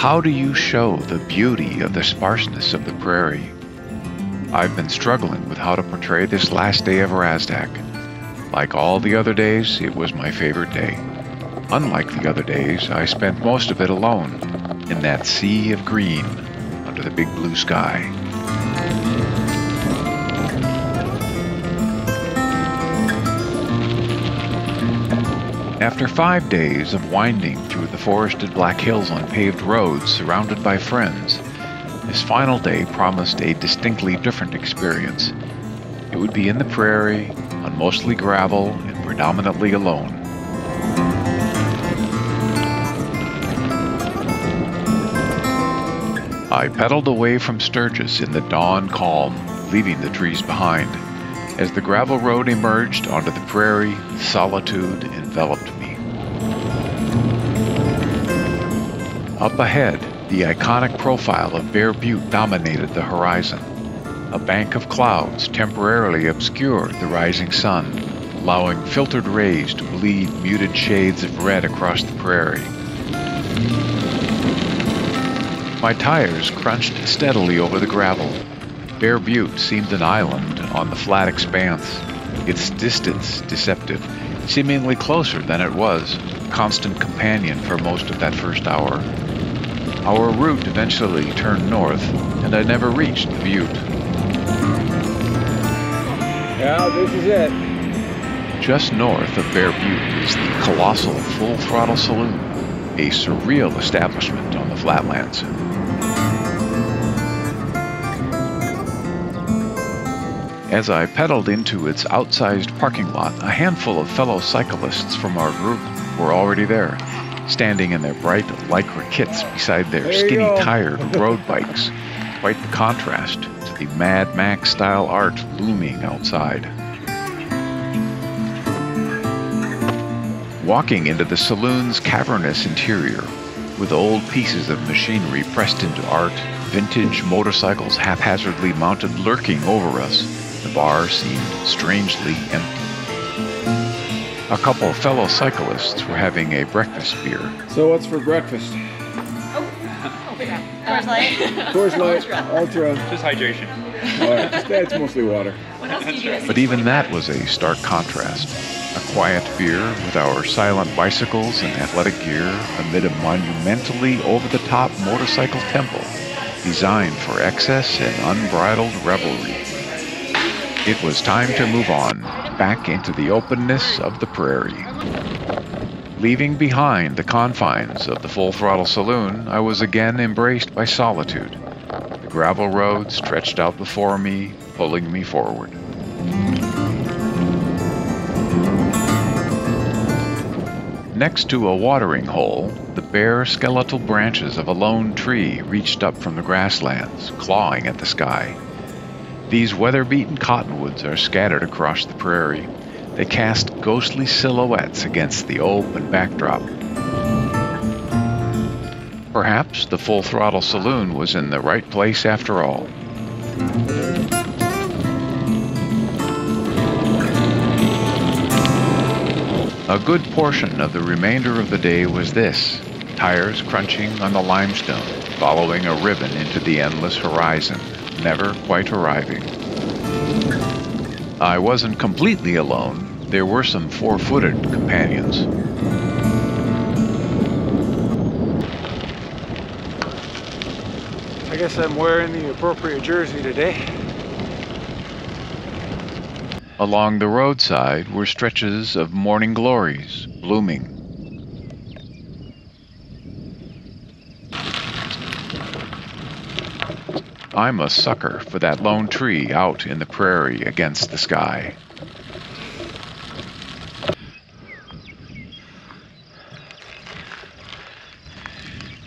How do you show the beauty of the sparseness of the prairie? I've been struggling with how to portray this last day of RASDAK. Like all the other days, it was my favorite day. Unlike the other days, I spent most of it alone, in that sea of green, under the big blue sky. After 5 days of winding through the forested Black Hills on paved roads surrounded by friends, this final day promised a distinctly different experience. It would be in the prairie, on mostly gravel, and predominantly alone. I pedaled away from Sturgis in the dawn calm, leaving the trees behind. As the gravel road emerged onto the prairie, solitude enveloped me. Up ahead, the iconic profile of Bear Butte dominated the horizon. A bank of clouds temporarily obscured the rising sun, allowing filtered rays to bleed muted shades of red across the prairie. My tires crunched steadily over the gravel. Bear Butte seemed an island on the flat expanse, its distance deceptive, seemingly closer than it was, constant companion for most of that first hour. Our route eventually turned north, and I never reached the butte. Yeah, this is it. Just north of Bear Butte is the colossal Full Throttle Saloon, a surreal establishment on the flatlands. As I pedaled into its outsized parking lot, a handful of fellow cyclists from our group were already there, standing in their bright lycra kits beside their skinny-tired road bikes, quite the contrast to the Mad Max-style art looming outside. Walking into the saloon's cavernous interior, with old pieces of machinery pressed into art, vintage motorcycles haphazardly mounted lurking over us, the bar seemed strangely empty. A couple of fellow cyclists were having a breakfast beer. So what's for breakfast? Coors Light. Coors Light, Ultra. Just hydration. All right, it's mostly water. What else do you do? But even that was a stark contrast. A quiet beer with our silent bicycles and athletic gear amid a monumentally over-the-top motorcycle temple designed for excess and unbridled revelry. It was time to move on, back into the openness of the prairie. Leaving behind the confines of the Full Throttle Saloon, I was again embraced by solitude. The gravel road stretched out before me, pulling me forward. Next to a watering hole, the bare skeletal branches of a lone tree reached up from the grasslands, clawing at the sky. These weather-beaten cottonwoods are scattered across the prairie. They cast ghostly silhouettes against the open backdrop. Perhaps the Full Throttle Saloon was in the right place after all. A good portion of the remainder of the day was this, tires crunching on the limestone, following a ribbon into the endless horizon, never quite arriving. I wasn't completely alone. There were some four-footed companions. I guess I'm wearing the appropriate jersey today. Along the roadside were stretches of morning glories, blooming. I'm a sucker for that lone tree out in the prairie against the sky.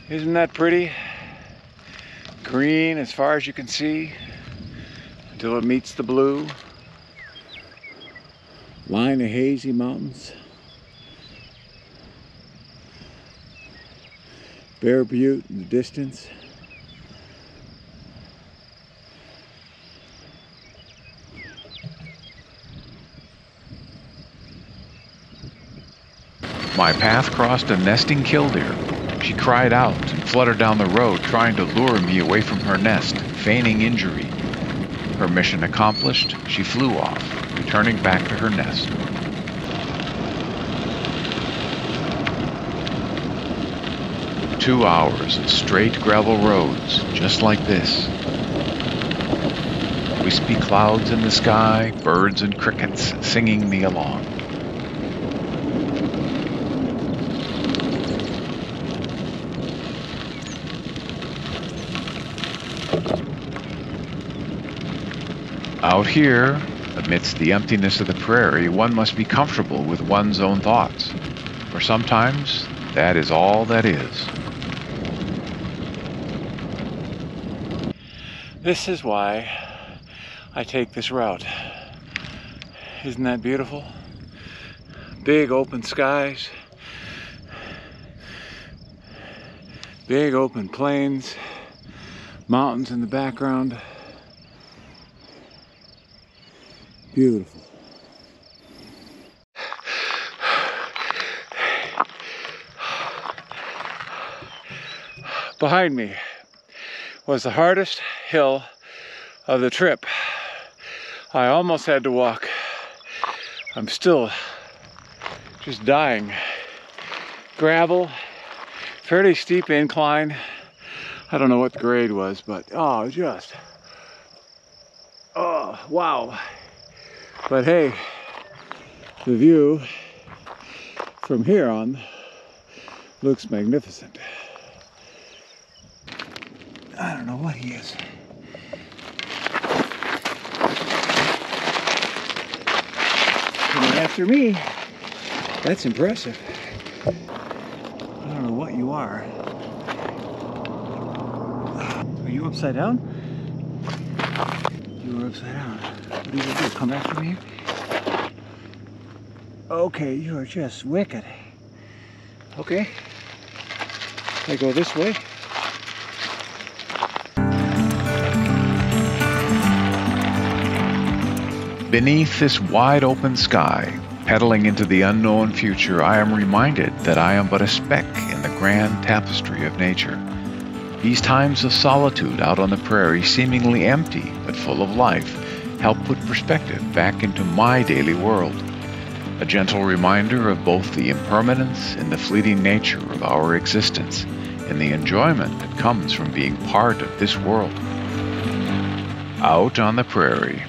Isn't that pretty? Green as far as you can see until it meets the blue. Line of hazy mountains. Bear Butte in the distance. My path crossed a nesting killdeer, She cried out and fluttered down the road, trying to lure me away from her nest, feigning injury. Her mission accomplished, she flew off, returning back to her nest. "2 hours of straight gravel roads, just like this. Wispy clouds in the sky, birds and crickets singing me along. Out here, amidst the emptiness of the prairie, one must be comfortable with one's own thoughts, for sometimes that is all that is." This is why I take this route. Isn't that beautiful? Big open skies, big open plains, mountains in the background. Beautiful. Behind me was the hardest hill of the trip. I almost had to walk. I'm still just dying. Gravel, fairly steep incline. I don't know what the grade was, but oh, wow. But hey, the view from here on looks magnificent. I don't know what he is. Coming after me. That's impressive. I don't know what you are. Are you upside down? You were upside down. What are you gonna do? Come after me? Okay, you are just wicked. Okay. I go this way. Beneath this wide open sky, pedaling into the unknown future, I am reminded that I am but a speck in the grand tapestry of nature. These times of solitude out on the prairie, seemingly empty but full of life, help put perspective back into my daily world. A gentle reminder of both the impermanence and the fleeting nature of our existence, and the enjoyment that comes from being part of this world. Out on the prairie.